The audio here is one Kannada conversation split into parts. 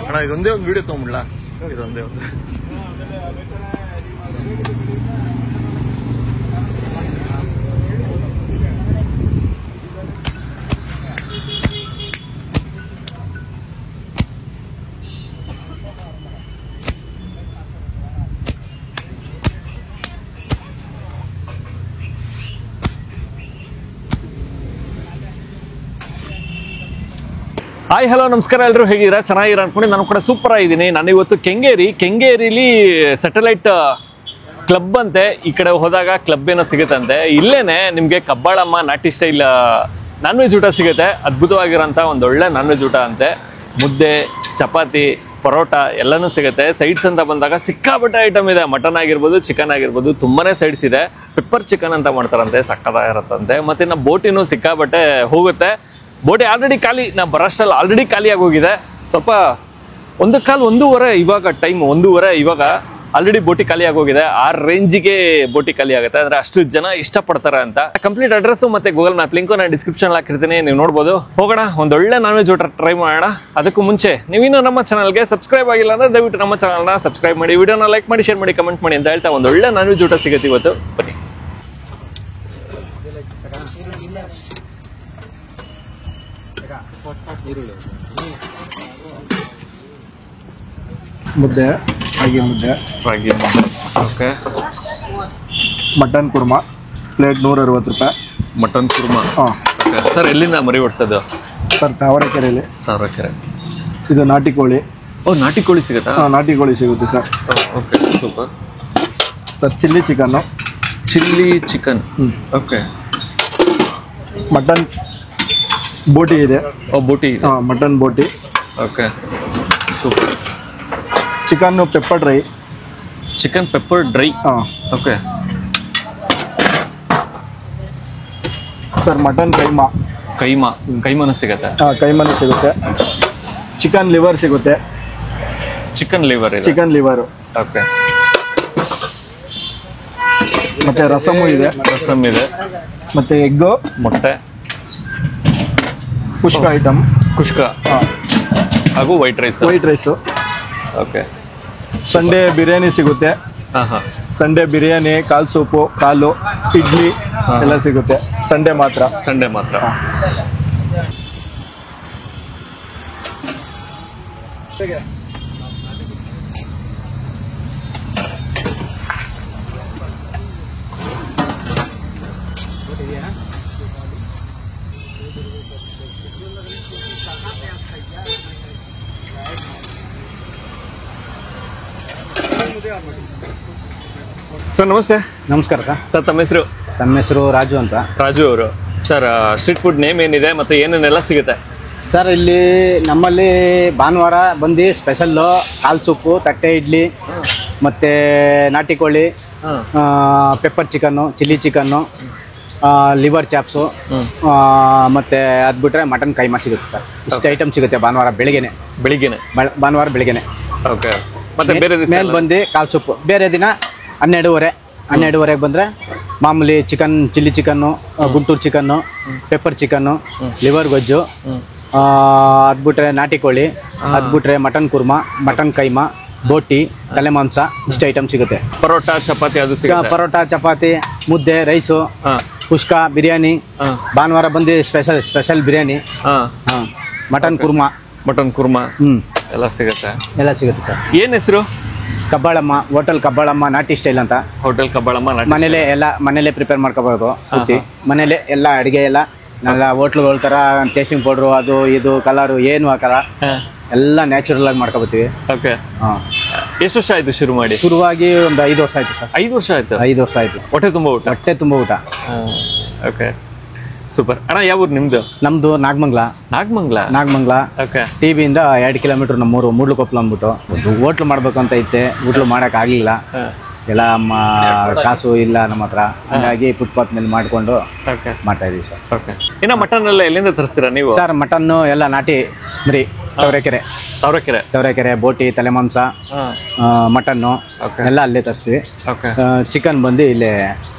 ಅಣ್ಣ ಇದೊಂದೇ ಒಂದು ವಿಡಿಯೋ ತಗೊಂಬಿಡ್ಲಾ? ಇದೊಂದೇ ಒಂದು. ಹಾಯ್ ಹಲೋ ನಮಸ್ಕಾರ, ಎಲ್ಲರೂ ಹೇಗಿದ್ದೀರಾ? ಚೆನ್ನಾಗಿರ ಅನ್ಕೊಂಡು ನಾನು ಕೂಡ ಸೂಪರ್ ಆಗಿದ್ದೀನಿ. ನಾನು ಇವತ್ತು ಕೆಂಗೇರಿಲಿ ಸ್ಯಾಟಲೈಟ್ ಕ್ಲಬ್ ಅಂತೆ. ಈ ಕಡೆ ಹೋದಾಗ ಕ್ಲಬ್ ಏನೋ ಸಿಗುತ್ತಂತೆ. ಇಲ್ಲೇನೆ ನಿಮಗೆ ಕಬ್ಬಾಳಮ್ಮ ನಾಟಿ ಸ್ಟೈಲ್ ನಾನ್ ವೆಜ್ ಊಟ ಸಿಗುತ್ತೆ. ಅದ್ಭುತವಾಗಿರೋಂಥ ಒಂದೊಳ್ಳೆ ನಾನ್ ವೆಜ್ ಊಟ ಅಂತೆ. ಮುದ್ದೆ, ಚಪಾತಿ, ಪರೋಟ ಎಲ್ಲನೂ ಸಿಗುತ್ತೆ. ಸೈಡ್ಸ್ ಅಂತ ಬಂದಾಗ ಸಿಕ್ಕಾಪಟ್ಟೆ ಐಟಮ್ ಇದೆ. ಮಟನ್ ಆಗಿರ್ಬೋದು, ಚಿಕನ್ ಆಗಿರ್ಬೋದು, ತುಂಬಾನೇ ಸೈಡ್ಸ್ ಇದೆ. ಪೆಪ್ಪರ್ ಚಿಕನ್ ಅಂತ ಮಾಡ್ತಾರಂತೆ, ಸಕ್ಕತ್ತಾಗಿರುತ್ತಂತೆ. ಮತ್ತೆ ಇನ್ನು ಬೋಟಿನೂ ಸಿಕ್ಕಾಪಟ್ಟೆ ಹೋಗುತ್ತೆ. ಬೋಟಿ ಆಲ್ರೆಡಿ ಖಾಲಿ, ನಾ ಬರೋಷ್ಟಲ್ಲಿ ಆಲ್ರೆಡಿ ಖಾಲಿಯಾಗಿ ಹೋಗಿದೆ. ಸ್ವಲ್ಪ ಒಂದೂವರೆ ಇವಾಗ ಟೈಮ್ 1:30 ಇವಾಗ ಆಲ್ರೆಡಿ ಬೋಟಿ ಖಾಲಿಯಾಗಿ ಹೋಗಿದೆ. ಆ ರೇಂಜಿಗೆ ಬೋಟಿ ಖಾಲಿ ಆಗುತ್ತೆ. ಅಂದ್ರೆ ಅಷ್ಟು ಜನ ಇಷ್ಟಪಡ್ತಾರೆ ಅಂತ. ಕಂಪ್ಲೀಟ್ ಅಡ್ರೆಸ್ ಮತ್ತೆ ಗೂಗಲ್ ಮ್ಯಾಪ್ ಲಿಂಕು ನಾನು ಡಿಸ್ಕ್ರಿಪ್ಷನ್ ಹಾಕಿರ್ತೀನಿ, ನೀವು ನೋಡ್ಬೋದು. ಹೋಗೋಣ, ಒಂದೊಳ್ಳೆ ನಾನ್ ವೆಜ್ ಊಟ ಟ್ರೈ ಮಾಡೋಣ. ಅದಕ್ಕೂ ಮುಂಚೆ ನೀವಿನ್ನೂ ನಮ್ಮ ಚಾನಲ್ಗೆ ಸಬ್ಸ್ಕ್ರೈಬ್ ಆಗಿಲ್ಲ ಅಂದ್ರೆ ದಯವಿಟ್ಟು ನಮ್ಮ ಚಾನಲ್ನ ಸಬ್ಸ್ಕ್ರೈಬ್ ಮಾಡಿ, ವಿಡಿಯೋನ ಲೈಕ್ ಮಾಡಿ, ಶೇರ್ ಮಾಡಿ, ಕಮೆಂಟ್ ಮಾಡಿ ಅಂತ ಹೇಳ್ತಾ ಒಂದೊಳ್ಳೆ ನಾನ್ ವೆಜ್ ಊಟ ಸಿಗುತ್ತೆ ಇವತ್ತು. ಬನ್ನಿ. ಮುದ್ದೆ, ರಾಗಿ ಮುದ್ದೆ, ಓಕೆ. ಮಟನ್ ಕುರ್ಮಾ ಪ್ಲೇಟ್ 160 ರೂಪಾಯಿ. ಮಟನ್ ಕುರ್ಮಾ. ಹಾಂ ಓಕೆ ಸರ್, ಎಲ್ಲಿಂದ ಮರಿ ಓಡಿಸೋದು? ಸರ್ ತಾವರೆಕೆರೆಯಲ್ಲಿ. ತಾವರೆಕೆರೆ. ಇದು ನಾಟಿ ಕೋಳಿ. ಓ, ನಾಟಿ ಕೋಳಿ ಸಿಗುತ್ತಾ? ಹಾಂ, ನಾಟಿ ಕೋಳಿ ಸಿಗುತ್ತೆ sir. Okay, super. Sir chilli chicken. Okay. Mutton boti ಇದೆ. ಓ, ಬೋಟಿ. ಹಾಂ, mutton boti. Okay, super. Chicken pepper dry. Chicken pepper dry. ಹಾಂ. ಓಕೆ. ಸರ್ ಮಟನ್ ಕೈಮಾನು ಸಿಗುತ್ತೆ. ಹಾಂ, ಕೈಮನು ಸಿಗುತ್ತೆ. ಚಿಕನ್ ಲಿವರ್ ಸಿಗುತ್ತೆ. ಚಿಕನ್ ಲಿವರ್ ಇದೆ. Chicken liver. ಓಕೆ. ಮತ್ತೆ ರಸಮು ಇದೆ. ರಸಮ್ ಇದೆ. ಮತ್ತೆ ಎಗ್ಗು, ಮೊಟ್ಟೆ, ಕುಷ್ಕ ಐಟಮ್. ಕುಷ್ಕ. ಹಾಂ, ಹಾಗೂ white rice. Okay. Sunday biryani ಸಿಗುತ್ತೆ. ಹಾಂ. ಸಂಡೇ ಬಿರಿಯಾನಿ, ಕಾಲು ಸೂಪು, ಕಾಲು ಇಡ್ಲಿ ಎಲ್ಲ ಸಿಗುತ್ತೆ. ಸಂಡೇ ಮಾತ್ರ. ಸರ್ ನಮಸ್ತೆ. ನಮಸ್ಕಾರ ಸರ್. ಸರ್ ತಮ್ಮ ಹೆಸರು? ನಮ್ಮ ಹೆಸರು ರಾಜು ಅಂತ. ರಾಜು ಅವರು. ಸರ್ ಸ್ಟ್ರೀಟ್ ಫುಡ್ ನೇಮ್ ಏನಿದೆ ಮತ್ತೆ ಏನೇನೆಲ್ಲ ಸಿಗುತ್ತೆ? ಸರ್ ಇಲ್ಲಿ ನಮ್ಮಲ್ಲಿ ಭಾನುವಾರ ಬಂದು ಸ್ಪೆಷಲ್ಲು ಹಾಲು ಸೂಪು, ತಟ್ಟೆ ಇಡ್ಲಿ, ಮತ್ತು ನಾಟಿ ಕೋಳಿ, pepper chicken, chilli chicken, liver chops, ಮತ್ತು ಅದು ಬಿಟ್ಟರೆ ಮಟನ್ ಕೈಮಾ ಸಿಗುತ್ತೆ ಸರ್. ಇಷ್ಟು ಐಟಮ್ ಸಿಗುತ್ತೆ ಭಾನುವಾರ ಬೆಳಿಗ್ಗೆನೆ. ಭಾನುವಾರ ಬೆಳಿಗ್ಗೆನೆ. ಓಕೆ. ಮತ್ತೆ ಬೇರೆ ಮೇಲೆ ಬಂದು ಕಾಲು ಸೂಪು. ಬೇರೆ ದಿನ 12:30 ಬಂದರೆ ಮಾಮೂಲಿ chicken, chilli chicken, Guntur chicken, pepper chicken, liver ಗೊಜ್ಜು, ಅದು ಬಿಟ್ರೆ ನಾಟಿ ಕೋಳಿ, ಅದು ಬಿಟ್ರೆ ಮಟನ್ ಕುರ್ಮಾ, ಮಟನ್ ಕೈಮಾ, ಬೋಟಿ, ತಲೆ ಮಾಂಸ, ಇಷ್ಟು ಐಟಮ್ ಸಿಗುತ್ತೆ. ಪರೋಟ, ಚಪಾತಿ ಅದು ಸಿಗುತ್ತೆ. ಪರೋಟ, ಚಪಾತಿ, ಮುದ್ದೆ, ರೈಸು, ಕುಷ್ಕ, ಬಿರಿಯಾನಿ. ಭಾನುವಾರ ಬಂದು ಸ್ಪೆಷಲ್ ಬಿರಿಯಾನಿ, ಮಟನ್ ಕುರ್ಮಾ ಎಲ್ಲ ಸಿಗುತ್ತೆ ಸರ್. ಏನ್ ಹೆಸರು? ಕಬ್ಬಾಳಮ್ಮ ಹೋಟೆಲ್. ಕಬ್ಬಾಳಮ್ಮ ನಾಟಿ ಸ್ಟೈಲ್ ಅಂತ. ಹೋಟೆಲ್ ಕಬ್ಬಾಳಮ್ಮ. ಮನೇಲೆ ಪ್ರಿಪೇರ್ ಮಾಡ್ಕೋಬಹುದು. ಮನೇಲೆ ಎಲ್ಲ ಅಡಿಗೆ ಎಲ್ಲ ಹೋಟ್ಲುಗಳ ತರ ಟೇಸ್ಟಿಂಗ್ ಪೌಡ್ರು, ಅದು ಇದು ಕಲರು ಏನು ಹಾಕಲ್ಲ, ಎಲ್ಲ ನ್ಯಾಚುರಲ್ ಆಗಿ ಮಾಡ್ಕೋಬತ್ತೀವಿ. ಓಕೆ. ಎಷ್ಟು ವರ್ಷ ಆಯ್ತು ಶುರುವಾಗಿ? ಒಂದು 5 ವರ್ಷ ಆಯ್ತು ಸರ್. 5 ವರ್ಷ ಆಯ್ತು. 5 ವರ್ಷ ಆಯ್ತು. ಹೊಟ್ಟೆ ತುಂಬ ಊಟ. Okay, super. ಅಣ್ಣ ಯಾವ ಊರು ನಿಮ್ದು? ನಮ್ದು ನಾಗಮಂಗ್ಲ. ಓಕೆ. ಟಿಬಿಯಿಂದ 2 ಕಿಲೋಮೀಟರ್ ನಮ್ಮೂರು ಮೂಡ್ಲಕೊಪ್ಪಲು ಅಂದ್ಬಿಟ್ಟು. ಹೋಟ್ಲು ಮಾಡ್ಬೇಕು ಅಂತ ಐತೆ, ಹೋಟ್ಲು ಮಾಡಕ್ ಆಗ್ಲಿಲ್ಲ. ಎಲ್ಲ ಕಾಸು ಇಲ್ಲ ನಮ್ಮ ಹತ್ರ, ಹಾಗಾಗಿ ಫುಟ್ಪಾತ್ ಮೇಲೆ ಮಾಡ್ಕೊಂಡು ಮಾಡ್ತಾ ಇದೀವಿ ಸರ್. ಓಕೆ. ಇನ್ನು ಮಟನ್ ಎಲ್ಲ ಎಲ್ಲಿಂದ ತರಿಸ್ತೀರಾ ನೀವು? ಸರ್ ಮಟನ್ನು ಎಲ್ಲ ನಾಟಿ ಮರಿ, ತವರೆಕೆರೆ, ಬೋಟಿ, ತಲೆ ಮಾಂಸ, ಮಟನ್ನು ಎಲ್ಲ ಅಲ್ಲೇ ತರಿಸ್ತೀವಿ. ಚಿಕನ್ ಬಂದು ಇಲ್ಲೇ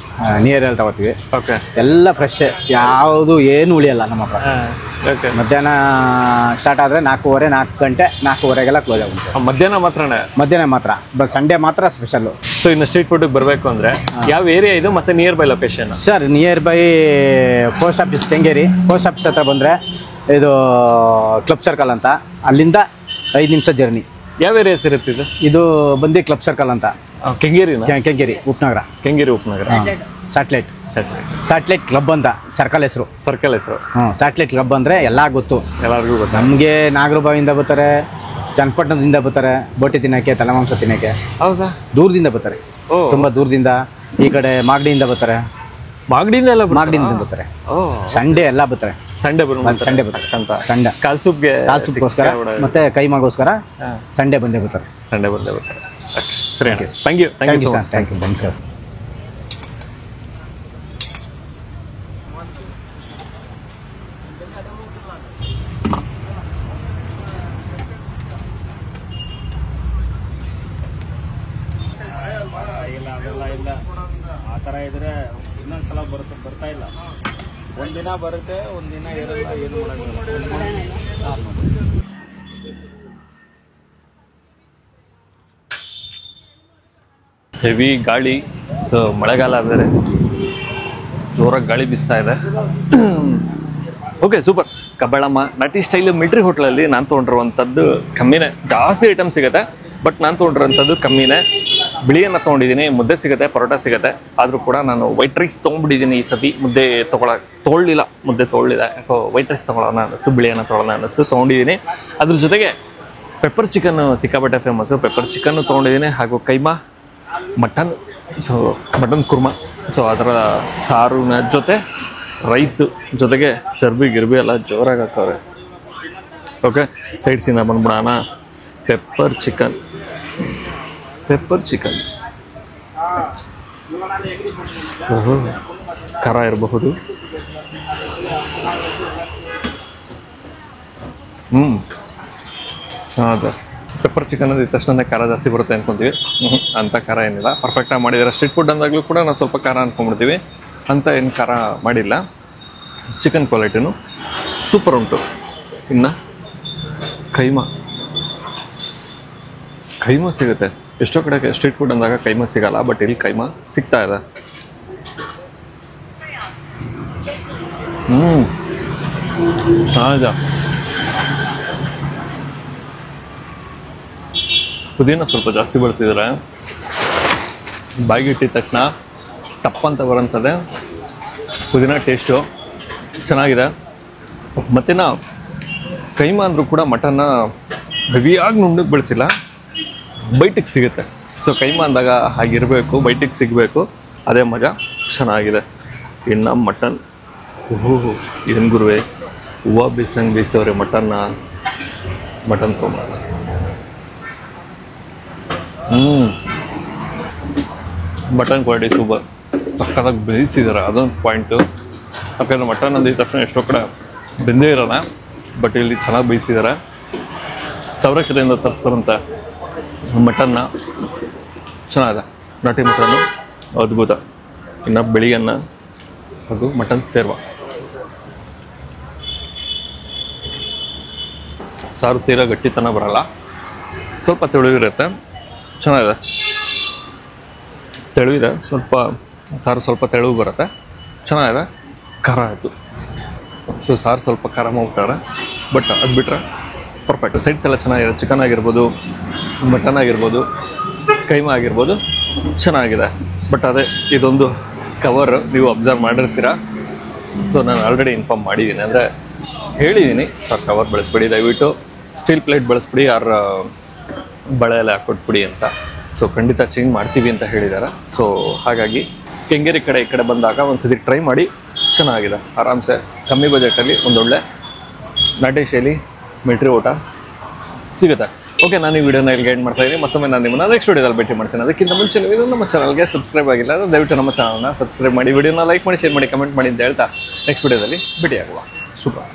ನಿಯರಲ್ಲಿ ತಗೋತೀವಿ. ಓಕೆ ಎಲ್ಲ ಫ್ರೆಶ್, ಯಾವುದು ಏನು ಉಳಿಯಲ್ಲ ನಮ್ಮ ಹತ್ರ. ಓಕೆ. ಮಧ್ಯಾಹ್ನ ಸ್ಟಾರ್ಟ್ ಆದರೆ 4 ಗಂಟೆ 4:30ಗೆಲ್ಲ ಕ್ಲೋಸ್ ಆಗುತ್ತೆ. ಮಧ್ಯಾಹ್ನ ಮಾತ್ರನೇ? ಮಧ್ಯಾಹ್ನ ಮಾತ್ರ, ಸಂಡೇ ಮಾತ್ರ ಸ್ಪೆಷಲ್ಲು. ಸೊ ಇನ್ನು ಸ್ಟ್ರೀಟ್ ಫುಡ್ಗೆ ಬರಬೇಕು ಅಂದರೆ ಯಾವ ಏರಿಯಾ ಇದು ಮತ್ತು near by location? Sir near by post office Kengeri. Post office ಹತ್ರ ಬಂದರೆ ಇದು ಕ್ಲಬ್ ಸರ್ಕಲ್ ಅಂತ, ಅಲ್ಲಿಂದ 5 ನಿಮಿಷ ಜರ್ನಿ. ಯಾವ ಏರಿಯಾಸ್ ಇರುತ್ತೆ ಇದು? ಇದು ಬಂದು ಕ್ಲಬ್ ಸರ್ಕಲ್ ಅಂತ, ಕೆಂಗೇರಿನ? ಕೆಂಗೇರಿ ಉಪನಗರ. ಕೆಂಗೇರಿ ಉಪನಗರ. ಸ್ಯಾಟಲೈಟ್ ಕ್ಲಬ್ ಅಂತ ಸರ್ಕಲ್ ಹೆಸರು. ಸರ್ಕಲ್ ಹೆಸರು? ಸ್ಯಾಟಲೈಟ್ ಕ್ಲಬ್ ಅಂದರೆ ಎಲ್ಲ ಗೊತ್ತು, ಎಲ್ಲರಿಗೂ ಗೊತ್ತು. ನಮಗೆ ನಾಗರಬಾವಿಯಿಂದ ಬರ್ತಾರೆ, ಚನ್ನಪಟ್ಟಣದಿಂದ ಬರ್ತಾರೆ ಬೋಟಿ ತಿನ್ನೋಕ್ಕೆ, ತಲೆಮಾಂಸ ತಿನ್ನೋಕ್ಕೆ. ಹೌದಾ? ದೂರದಿಂದ ಬರ್ತಾರೆ, ತುಂಬ ದೂರದಿಂದ. ಈ ಕಡೆ ಮಾಗಡಿಯಿಂದ ಬರ್ತಾರೆ. ಮಾಗಡಿಯಿಂದ ಎಲ್ಲ ಮಾಗಡಿಯಿಂದ ಬರ್ತಾರೆ. ಸಂಡೇ ಎಲ್ಲ ಬರ್ತಾರೆ. ಸಂಡೇ ಬರ್ತಾರೆ ಅಂತ ಸಂಡೇ ಕಾಲ್ ಸೂಪ್ಗೋಸ್ಕರ ಮತ್ತೆ ಕೈಮಾಗೋಸ್ಕರ ಸಂಡೇ ಬಂದೇ ಬರ್ತಾರೆ. ಸಂಡೇ ಬಂದೇ ಬರ್ತಾರೆ. ಸರಿ, ಥ್ಯಾಂಕ್ ಯು. Thank you. ನಮಸ್ಕಾರ. ಇಲ್ಲ ಆ ಥರ ಇದ್ರೆ ಇನ್ನೊಂದ್ಸಲ ಬರ್ತಾ ಇಲ್ಲ. ಒಂದಿನ ಬರುತ್ತೆ, ಒಂದಿನ ಇರಲ್ಲ, ಏನು ಮಾಡೋಂಗಿಲ್ಲ. ಹೆವಿ ಗಾಳಿ. ಸೊ ಮಳೆಗಾಲ ಅಂದರೆ ಜೋರಾಗಿ ಗಾಳಿ ಬೀಸ್ತಾ ಇದೆ. Okay, super. ಕಬ್ಬಳಮ್ಮ ನಟಿ ಸ್ಟೈಲ್ ಮಿಲ್ಟ್ರಿ ಹೋಟ್ಲಲ್ಲಿ ನಾನು ತೊಗೊಂಡಿರುವಂಥದ್ದು ಕಮ್ಮಿನೇ. ಜಾಸ್ತಿ ಐಟಮ್ ಸಿಗುತ್ತೆ, ಬಟ್ ನಾನು ತೊಗೊಂಡಿರೋಂಥದ್ದು ಕಮ್ಮಿನೇ. ಬಿಳಿಯನ್ನು ತೊಗೊಂಡಿದ್ದೀನಿ, ಮುದ್ದೆ ಸಿಗುತ್ತೆ, ಪರೋಟ ಸಿಗುತ್ತೆ. ಆದರೂ ಕೂಡ ನಾನು ವೈಟ್ ರೈಸ್ ತೊಗೊಂಡ್ಬಿಟ್ಟಿದ್ದೀನಿ ಈ ಸತಿ. ಮುದ್ದೆ ತೊಗೊಳ್ಳಿಲ್ಲ, ಮುದ್ದೆ ತೊಗೊಳ್ಳಿಲ್ಲ. ಯಾಕೋ ವೈಟ್ ರೈಸ್ ತೊಗೊಳ್ಳೋಣ ಅನ್ನಿಸ್ತು, ಬಿಳಿಯನ್ನು ತೊಗೊಳ್ಳೋಣ ಅನ್ನಿಸ್ತು, ತೊಗೊಂಡಿದ್ದೀನಿ. ಅದ್ರ ಜೊತೆಗೆ ಪೆಪ್ಪರ್ ಚಿಕನ್ ಸಿಕ್ಕಾಪಟ್ಟೆ ಫೇಮಸ್ಸು. ಪೆಪ್ಪರ್ ಚಿಕನ್ನು ತೊಗೊಂಡಿದ್ದೀನಿ, ಹಾಗೂ keema mutton, so mutton korma. So ಅದರ ಸಾರಿನ ಜೊತೆ ರೈಸು, ಜೊತೆಗೆ ಚರ್ಬಿ ಗಿರ್ಬಿ ಎಲ್ಲ ಜೋರಾಗಿ ಹಾಕವ್ರೆ. ಓಕೆ, ಸೈಡ್ಸಿಂದ ಬಂದ್ಬಿಡೋಣ. ಪೆಪ್ಪರ್ ಚಿಕನ್ ಖಾರ ಇರಬಹುದು. ಚೆನ್ನಾಗಿದೆ. ಪೆಪ್ಪರ್ ಚಿಕನ್ ಅಂದಿದ ತಕ್ಷಣ ಖಾರ ಜಾಸ್ತಿ ಬರುತ್ತೆ ಅಂದ್ಕೊತೀವಿ. ಅಂಥ ಖಾರ ಏನಿಲ್ಲ, ಪರ್ಫೆಕ್ಟಾಗಿ ಮಾಡಿದ್ದಾರೆ. ಸ್ಟ್ರೀಟ್ ಫುಡ್ ಅಂದಾಗಲೂ ಕೂಡ ನಾವು ಸ್ವಲ್ಪ ಖಾರ ಅಂದ್ಕೊಂಡ್ಬಿಡ್ತೀವಿ, ಅಂತ ಏನು ಖಾರ ಮಾಡಿಲ್ಲ. ಚಿಕನ್ ಕ್ವಾಲಿಟಿನೂ ಸೂಪರ್ ಉಂಟು. ಇನ್ನು ಕೈಮಾ ಸಿಗುತ್ತೆ. ಎಷ್ಟೋ ಕಡೆ ಸ್ಟ್ರೀಟ್ ಫುಡ್ ಅಂದಾಗ ಕೈಮಾ ಸಿಗಲ್ಲ, ಬಟ್ ಇಲ್ಲಿ ಕೈಮಾ ಸಿಗ್ತಾ ಇದೆ. ಹೌದಾ? ಪುದೀನ ಸ್ವಲ್ಪ ಜಾಸ್ತಿ ಬಳಸಿದರೆ ಬಾಯಿಗೆ ಇಟ್ಟಿದ ತಕ್ಷಣ ಟಪ್ಪಂತ ಬರೋಂಥದ್ದೇ ಪುದೀನ ಟೇಸ್ಟು ಚೆನ್ನಾಗಿದೆ. ಮತ್ತಿನ ಕೈಮಾ ಅಂದರೂ ಕೂಡ ಮಟನ್ನ ಹೆವಿಯಾಗಿ ನುಣ್ಣಗೆ ಬೆಳೆಸಿಲ್ಲ, ಬೈಟಿಗೆ ಸಿಗುತ್ತೆ. ಸೊ ಕೈಮಾ ಅಂದಾಗ ಹಾಗಿರಬೇಕು, ಬೈಟಿಗೆ ಸಿಗಬೇಕು, ಅದೇ ಮಜಾ. ಚೆನ್ನಾಗಿದೆ. ಇನ್ನು ಮಟನ್, ಏನು ಗುರುವೆ, ಹೂವು ಬೇಯಿಸ್ದಂಗೆ ಬೇಯಿಸೋರೆ ಮಟನ್ ತೊಗೊಂಬ. ಮಟನ್ ಕ್ವಾಲಿಟಿ ಸೂಪರ್, ಸಕ್ಕತ್ತಾಗಿ ಬೇಯಿಸಿದ್ದಾರೆ, ಅದೊಂದು ಪಾಯಿಂಟು. ಯಾಕಂದರೆ ಮಟನ್ ಅಂದಿದ ತಕ್ಷಣ ಎಷ್ಟೋ ಕಡೆ ಬೆಂದೇ ಇರೋಣ, ಬಟ್ ಇಲ್ಲಿ ಚೆನ್ನಾಗಿ ಬೇಯಿಸಿದ್ದಾರೆ. ತವರಕೆರೆಯಿಂದ ತರಿಸ್ತಾರಂತೆ ಮಟನ್ನ, ಚೆನ್ನಾಗಿದೆ. ನಾಟಿ ಮಟನ್ನು ಅದ್ಭುತ. ಇನ್ನು ಬಿಳಿಯನ್ನ ಹಾಗೂ ಮಟನ್ ಸೇರ್ವ. ಸಾರು ತೀರಾ ಗಟ್ಟಿತನ ಬರಲ್ಲ, ಸ್ವಲ್ಪ ತೆಳುವಿರುತ್ತೆ, ಚೆನ್ನಾಗಿದೆ. ತೆಳುವಿದೆ, ಸಾರು ಸ್ವಲ್ಪ ತೆಳುವು ಬರುತ್ತೆ, ಚೆನ್ನಾಗಿದೆ. ಖಾರ ಆಯಿತು. ಸೊ ಸಾರು ಸ್ವಲ್ಪ ಖಾರ ಮಾಡ್ಬಿಟ್ಟಾರೆ, ಬಟ್ ಅದು ಬಿಟ್ಟರೆ ಪರ್ಫೆಕ್ಟ್. ಸೈಡ್ಸ್ ಎಲ್ಲ ಚೆನ್ನಾಗಿದೆ. ಚಿಕನ್ ಆಗಿರ್ಬೋದು, ಮಟನ್ ಆಗಿರ್ಬೋದು, ಕೈಮಾ ಆಗಿರ್ಬೋದು, ಚೆನ್ನಾಗಿದೆ. ಬಟ್ ಅದೇ ಇದೊಂದು ಕವರ್ ನೀವು ಅಬ್ಸರ್ವ್ ಮಾಡಿರ್ತೀರ. ಸೊ ನಾನು ಆಲ್ರೆಡಿ ಇನ್ಫಾರ್ಮ್ ಮಾಡಿದ್ದೀನಿ, ಅಂದರೆ ಹೇಳಿದ್ದೀನಿ, ಸರ್ ಕವರ್ ಬಳಸ್ಬಿಡಿ, ದಯವಿಟ್ಟು ಸ್ಟೀಲ್ ಪ್ಲೇಟ್ ಬಳಸ್ಬಿಡಿ, ಯಾರು ಬಳೆ ಎಲ್ಲ ಹಾಕ್ಕೊಟ್ಬಿಡಿ ಅಂತ. ಸೊ ಖಂಡಿತ ಚೇಂಜ್ ಮಾಡ್ತೀವಿ ಅಂತ ಹೇಳಿದ್ದಾರೆ. ಸೊ ಹಾಗಾಗಿ ಕೆಂಗೇರಿ ಈ ಕಡೆ ಬಂದಾಗ ಒಂದ್ಸತಿ ಟ್ರೈ ಮಾಡಿ, ಚೆನ್ನಾಗಿದೆ. ಆರಾಮ್ಸೆ ಕಮ್ಮಿ ಬಜೆಟಲ್ಲಿ ಒಂದೊಳ್ಳೆ ನಾಟಿ ಶೈಲಿ ಮಿಲ್ಟ್ರಿ ಊಟ ಸಿಗುತ್ತೆ. ಓಕೆ, ನಾನು ಈ ವಿಡಿಯೋನ ಇಲ್ಲಿ ಗೈಡ್ ಮಾಡ್ತಾ ಇದ್ದೀನಿ. ಮತ್ತೊಮ್ಮೆ ನಾನು ನಿಮ್ಮನ್ನ ನೆಕ್ಸ್ಟ್ ವಿಡಿಯೋದಲ್ಲಿ ಭೇಟಿ ಮಾಡ್ತೀನಿ. ಅದಕ್ಕಿಂತ ಮುಂಚೆ ನೀವು ನಮ್ಮ ಚಾನಲ್ಗೆ ಸಬ್ಸ್ಕ್ರೈಬ್ ಆಗಿಲ್ಲ ಅಂದರೆ ದಯವಿಟ್ಟು ನಮ್ಮ ಚಾನಲ್ನ ಸಬ್ಸ್ಕ್ರೈಬ್ ಮಾಡಿ, ವಿಡಿಯೋನ ಲೈಕ್ ಮಾಡಿ, ಶೇರ್ ಮಾಡಿ, ಕಮೆಂಟ್ ಮಾಡಿ ಅಂತ ಹೇಳ್ತಾ ನೆಕ್ಸ್ಟ್ ವಿಡಿಯೋದಲ್ಲಿ ಭೇಟಿಯಾಗುವ. ಸೂಪರ್.